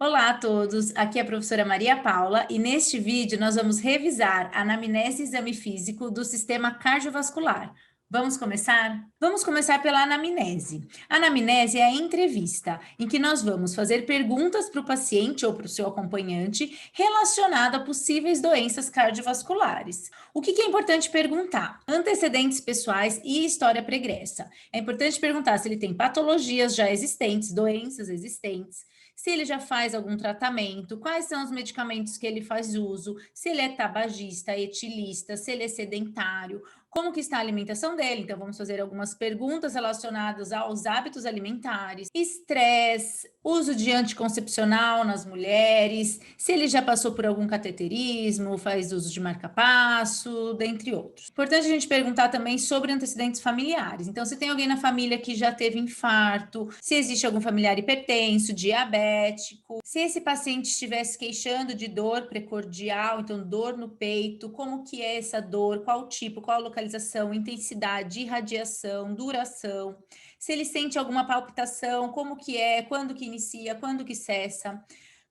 Olá a todos, aqui é a professora Maria Paula e neste vídeo nós vamos revisar a anamnese e exame físico do sistema cardiovascular. Vamos começar? Vamos começar pela anamnese. A anamnese é a entrevista, em que nós vamos fazer perguntas para o paciente ou para o seu acompanhante relacionada a possíveis doenças cardiovasculares. O que é importante perguntar? Antecedentes pessoais e história pregressa. É importante perguntar se ele tem patologias já existentes, doenças existentes, se ele já faz algum tratamento, quais são os medicamentos que ele faz uso, se ele é tabagista, etilista, se ele é sedentário, como que está a alimentação dele. Então, vamos fazer algumas perguntas relacionadas aos hábitos alimentares, estresse, uso de anticoncepcional nas mulheres, se ele já passou por algum cateterismo, faz uso de marca-passo, dentre outros. Importante a gente perguntar também sobre antecedentes familiares. Então, se tem alguém na família que já teve infarto, se existe algum familiar hipertenso, diabético, se esse paciente estivesse queixando de dor precordial, então dor no peito, como que é essa dor, qual tipo, qual localização, intensidade, irradiação, duração, se ele sente alguma palpitação, como que é, quando que inicia, quando que cessa,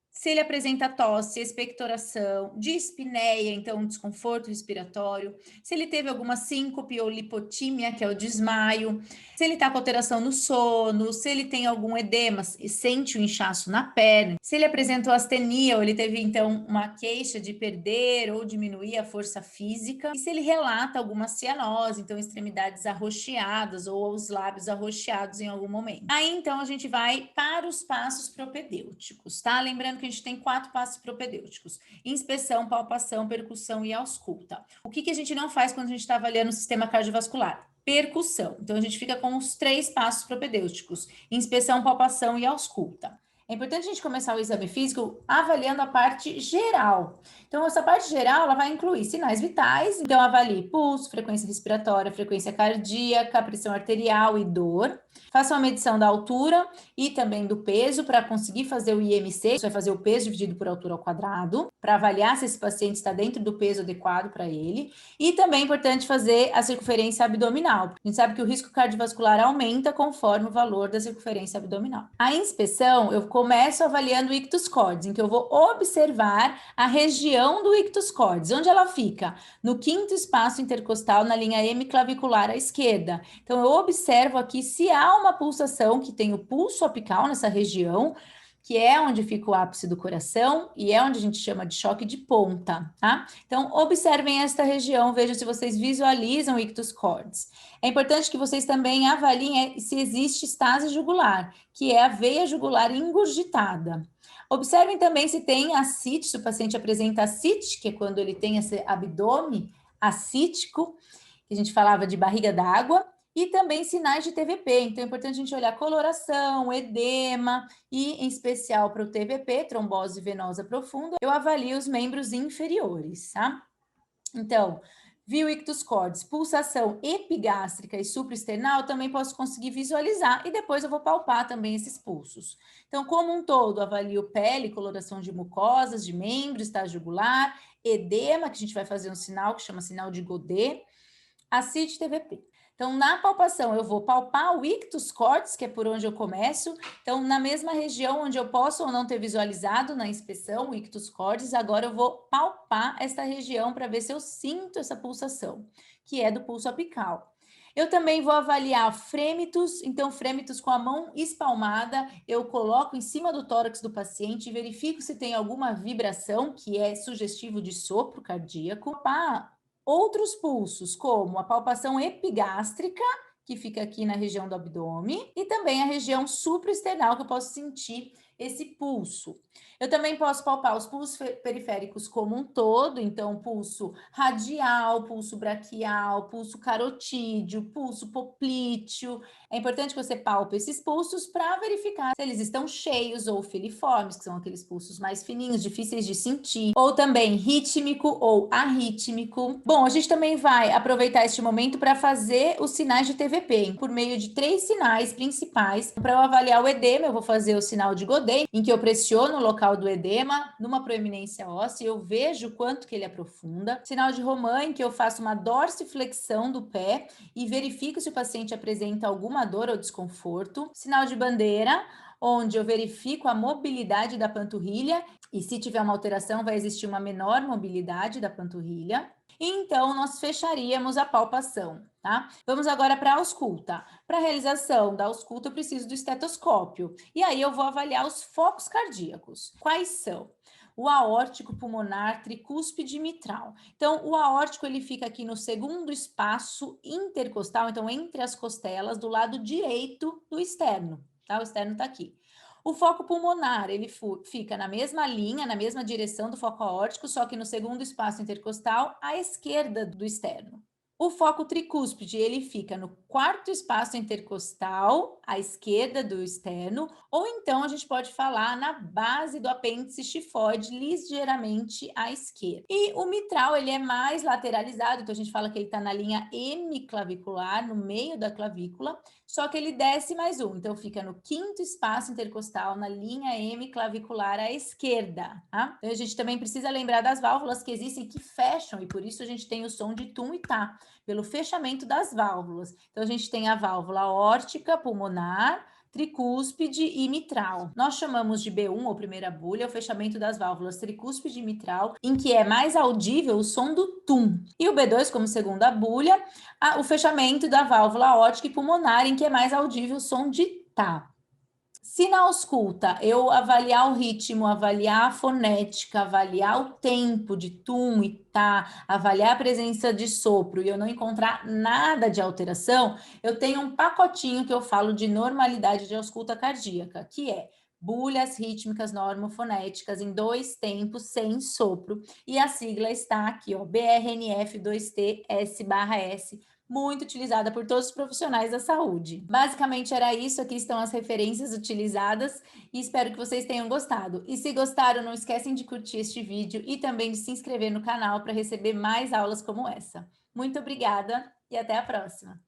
se ele apresenta tosse, expectoração, dispneia, então desconforto respiratório, se ele teve alguma síncope ou lipotímia, que é o desmaio, se ele está com alteração no sono, se ele tem algum edema e sente o inchaço na perna, se ele apresentou astenia ou ele teve então uma queixa de perder ou diminuir a força física, e se ele relata alguma cianose, então extremidades arroxeadas ou os lábios arroxeados em algum momento. Aí então a gente vai para os passos propedêuticos, tá? Lembrando que a gente tem 4 passos propedêuticos: inspeção, palpação, percussão e ausculta. O que a gente não faz quando a gente está avaliando o sistema cardiovascular? Percussão. Então, a gente fica com os 3 passos propedêuticos: inspeção, palpação e ausculta. É importante a gente começar o exame físico avaliando a parte geral. Então, essa parte geral, ela vai incluir sinais vitais. Então, avalie pulso, frequência respiratória, frequência cardíaca, pressão arterial e dor. Faça uma medição da altura e também do peso para conseguir fazer o IMC. Você vai fazer o peso dividido por altura ao quadrado, para avaliar se esse paciente está dentro do peso adequado para ele. E também é importante fazer a circunferência abdominal. A gente sabe que o risco cardiovascular aumenta conforme o valor da circunferência abdominal. A inspeção, eu começo avaliando o ictus cordis, em que eu vou observar a região do ictus cordis. Onde ela fica? No 5º espaço intercostal, na linha hemiclavicular à esquerda. Então, eu observo aqui se há uma pulsação, que tem o pulso apical nessa região, que é onde fica o ápice do coração e é onde a gente chama de choque de ponta, tá? Então, observem esta região, vejam se vocês visualizam o ictus cordis. É importante que vocês também avaliem se existe estase jugular, que é a veia jugular ingurgitada. Observem também se tem ascite, se o paciente apresenta ascite, que é quando ele tem esse abdômen ascítico, que a gente falava de barriga d'água, e também sinais de TVP. Então, é importante a gente olhar coloração, edema e, em especial, para o TVP, trombose venosa profunda, eu avalio os membros inferiores, tá? Então, viu ictus cordis, pulsação epigástrica e supraesternal, também posso conseguir visualizar e depois eu vou palpar também esses pulsos. Então, como um todo, avalio pele, coloração de mucosas, de membros, estágio jugular, edema, que a gente vai fazer um sinal que chama sinal de Godet, ascite TVP. Então, na palpação, eu vou palpar o ictus cordis, que é por onde eu começo. Então, na mesma região onde eu posso ou não ter visualizado na inspeção o ictus cordis, agora eu vou palpar esta região para ver se eu sinto essa pulsação, que é do pulso apical. Eu também vou avaliar frêmitos. Então, frêmitos com a mão espalmada, eu coloco em cima do tórax do paciente e verifico se tem alguma vibração, que é sugestivo de sopro cardíaco. Outros pulsos, como a palpação epigástrica, que fica aqui na região do abdômen, e também a região supraesternal, que eu posso sentir esse pulso. Eu também posso palpar os pulsos periféricos como um todo, então pulso radial, pulso braquial, pulso carotídeo, pulso poplíteo. É importante que você palpe esses pulsos para verificar se eles estão cheios ou filiformes, que são aqueles pulsos mais fininhos, difíceis de sentir, ou também rítmico ou arrítmico. Bom, a gente também vai aproveitar este momento para fazer os sinais de TVP, por meio de 3 sinais principais. Para eu avaliar o edema, eu vou fazer o sinal de Godet, em que eu pressiono o local do edema numa proeminência óssea, eu vejo quanto que ele aprofunda. Sinal de Romain, em que eu faço uma dorsiflexão do pé e verifico se o paciente apresenta alguma dor ou desconforto. Sinal de bandeira, onde eu verifico a mobilidade da panturrilha, e se tiver uma alteração, vai existir uma menor mobilidade da panturrilha. Então, nós fecharíamos a palpação, tá? Vamos agora para a ausculta. Para a realização da ausculta, eu preciso do estetoscópio. E aí eu vou avaliar os focos cardíacos. Quais são? O aórtico, pulmonar, tricúspide e mitral. Então, o aórtico, ele fica aqui no segundo espaço intercostal, então entre as costelas, do lado direito do externo, tá? O externo está aqui. O foco pulmonar, ele fica na mesma linha, na mesma direção do foco aórtico, só que no segundo espaço intercostal, à esquerda do externo. O foco tricúspide, ele fica no quarto espaço intercostal, à esquerda do externo, ou então a gente pode falar na base do apêndice xifoide, ligeiramente à esquerda. E o mitral, ele é mais lateralizado, então a gente fala que ele está na linha hemiclavicular, no meio da clavícula, só que ele desce mais um, então fica no quinto espaço intercostal, na linha hemiclavicular à esquerda, tá? Então a gente também precisa lembrar das válvulas que existem que fecham, e por isso a gente tem o som de tum e tá, pelo fechamento das válvulas. Então a gente tem a válvula aórtica, pulmonar, tricúspide e mitral. Nós chamamos de B1, ou primeira bulha, o fechamento das válvulas tricúspide e mitral, em que é mais audível o som do tum. E o B2, como segunda bulha, o fechamento da válvula aórtica e pulmonar, em que é mais audível o som de tá. Se na ausculta eu avaliar o ritmo, avaliar a fonética, avaliar o tempo de tum e tá, avaliar a presença de sopro e eu não encontrar nada de alteração, eu tenho um pacotinho que eu falo de normalidade de ausculta cardíaca, que é bulhas rítmicas normofonéticas em 2 tempos sem sopro, e a sigla está aqui, ó, BRNF2T-S/S, muito utilizada por todos os profissionais da saúde. Basicamente era isso, aqui estão as referências utilizadas e espero que vocês tenham gostado. E se gostaram, não esquecem de curtir este vídeo e também de se inscrever no canal para receber mais aulas como essa. Muito obrigada e até a próxima!